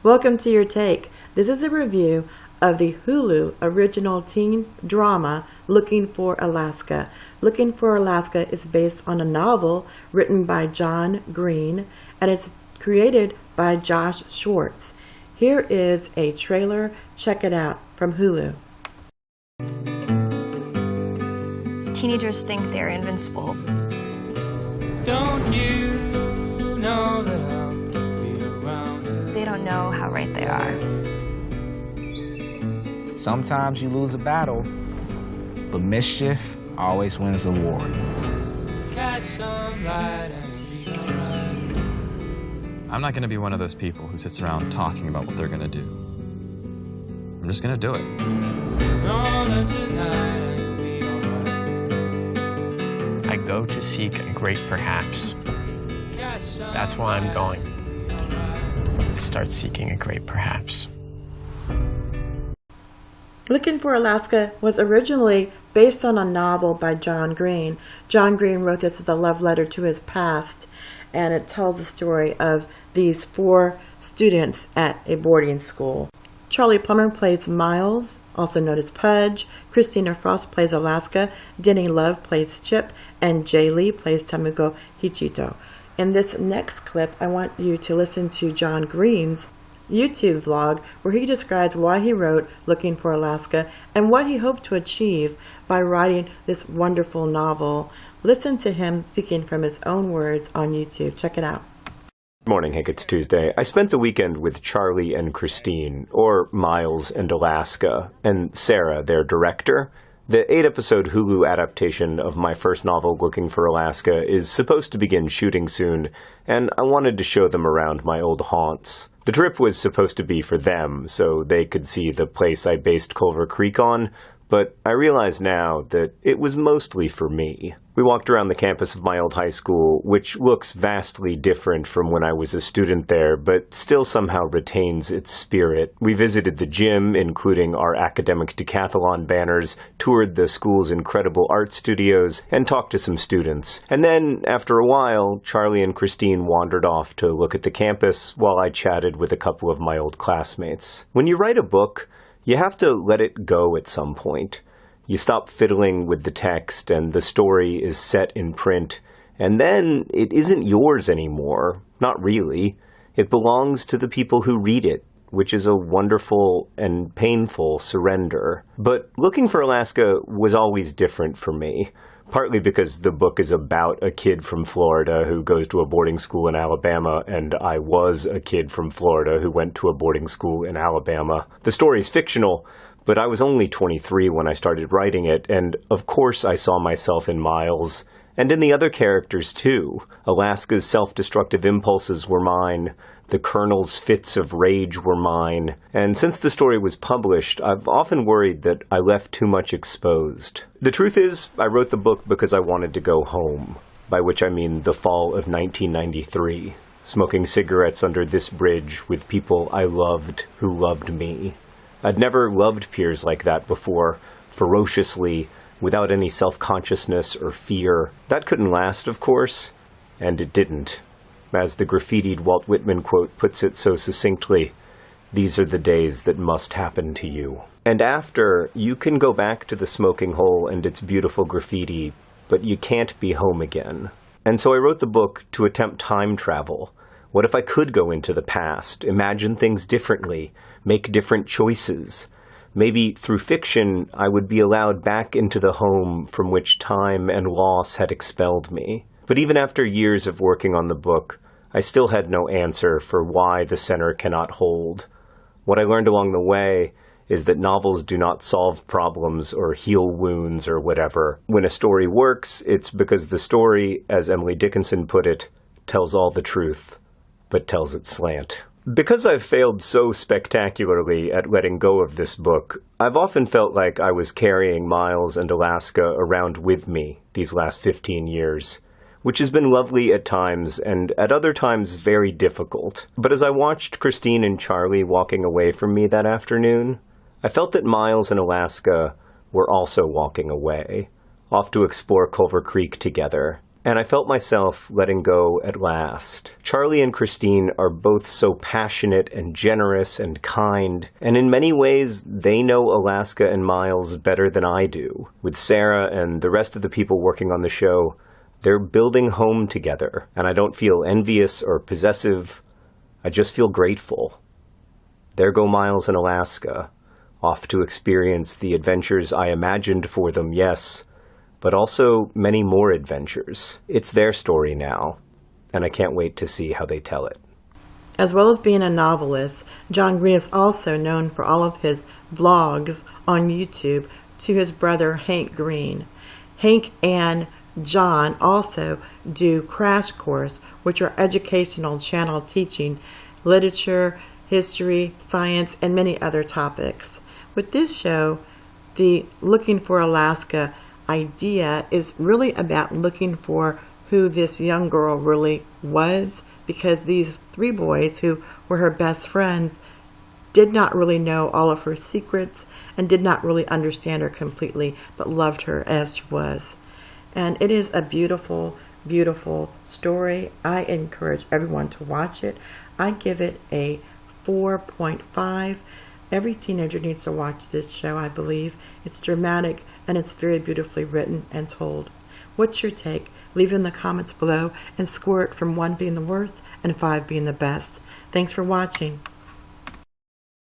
Welcome to Your Take. This is a review of the Hulu original teen drama Looking for Alaska. Looking for Alaska is based on a novel written by John Green and it's created by Josh Schwartz. Here is a trailer. Check it out from Hulu. Teenagers think they're invincible. Don't you know that I'll be around you? They don't know how right they are. Sometimes you lose a battle, but mischief always wins the war. Catch some light and be alright. I'm not going to be one of those people who sits around talking about what they're going to do. I'm just going to do it. Gonna tonight and be alright. I go to seek a great perhaps. Catch some That's why I'm going. light and be alright. I start seeking a great perhaps. Looking for Alaska was originally based on a novel by John Green. John Green wrote this as a love letter to his past, and it tells the story of these 4 students at a boarding school. Charlie Plummer plays Miles, also known as Pudge. Christina Frost plays Alaska. Denny Love plays Chip, and Jay Lee plays Tamuko Hichito. In this next clip, I want you to listen to John Green's YouTube vlog where he describes why he wrote Looking for Alaska and what he hoped to achieve by writing this wonderful novel. Listen to him speaking from his own words on YouTube. Check it out. Good morning, Hank. It's Tuesday. I spent the weekend with Charlie and Christine, or Miles and Alaska, and Sarah, their director. The 8-episode Hulu adaptation of my first novel, Looking for Alaska, is supposed to begin shooting soon, and I wanted to show them around my old haunts. The trip was supposed to be for them, so they could see the place I based Culver Creek on, but I realize now that it was mostly for me. We walked around the campus of my old high school, which looks vastly different from when I was a student there, but still somehow retains its spirit. We visited the gym, including our academic decathlon banners, toured the school's incredible art studios, and talked to some students. And then, after a while, Charlie and Christine wandered off to look at the campus while I chatted with a couple of my old classmates. When you write a book, you have to let it go at some point. You stop fiddling with the text, and the story is set in print, and then it isn't yours anymore. Not really. It belongs to the people who read it, which is a wonderful and painful surrender. But Looking for Alaska was always different for me, partly because the book is about a kid from Florida who goes to a boarding school in Alabama, and I was a kid from Florida who went to a boarding school in Alabama. The story's fictional, but I was only 23 when I started writing it, and of course I saw myself in Miles, and in the other characters too. Alaska's self-destructive impulses were mine, the Colonel's fits of rage were mine, and since the story was published, I've often worried that I left too much exposed. The truth is, I wrote the book because I wanted to go home, by which I mean the fall of 1993, smoking cigarettes under this bridge with people I loved who loved me. I'd never loved peers like that before, ferociously, without any self-consciousness or fear. That couldn't last, of course, and it didn't. As the graffitied Walt Whitman quote puts it so succinctly, "These are the days that must happen to you." And after, you can go back to the smoking hole and its beautiful graffiti, but you can't be home again. And so I wrote the book to attempt time travel. What if I could go into the past, imagine things differently, make different choices? Maybe through fiction, I would be allowed back into the home from which time and loss had expelled me. But even after years of working on the book, I still had no answer for why the center cannot hold. What I learned along the way is that novels do not solve problems or heal wounds or whatever. When a story works, it's because the story, as Emily Dickinson put it, tells all the truth, but tells it slant. Because I've failed so spectacularly at letting go of this book, I've often felt like I was carrying Miles and Alaska around with me these last 15 years, which has been lovely at times and at other times very difficult. But as I watched Christine and Charlie walking away from me that afternoon, I felt that Miles and Alaska were also walking away, off to explore Culver Creek together. and I felt myself letting go at last. Charlie and Christine are both so passionate and generous and kind, and in many ways, they know Alaska and Miles better than I do. With Sarah and the rest of the people working on the show, they're building home together, and I don't feel envious or possessive. I just feel grateful. There go Miles and Alaska, off to experience the adventures I imagined for them, yes, but also many more adventures. It's their story now, and I can't wait to see how they tell it. As well as being a novelist, John Green is also known for all of his vlogs on YouTube to his brother Hank Green. Hank and John also do Crash Course, which are educational channel teaching literature, history, science, and many other topics. With this show, the Looking for Alaska idea is really about looking for who this young girl really was, because these three boys who were her best friends did not really know all of her secrets and did not really understand her completely, but loved her as she was. And it is a beautiful, beautiful story. I encourage everyone to watch it. I give it a 4.5. Every teenager needs to watch this show, I believe. It's dramatic and it's very beautifully written and told. What's your take? Leave it in the comments below and score it from 1 being the worst and 5 being the best. Thanks for watching.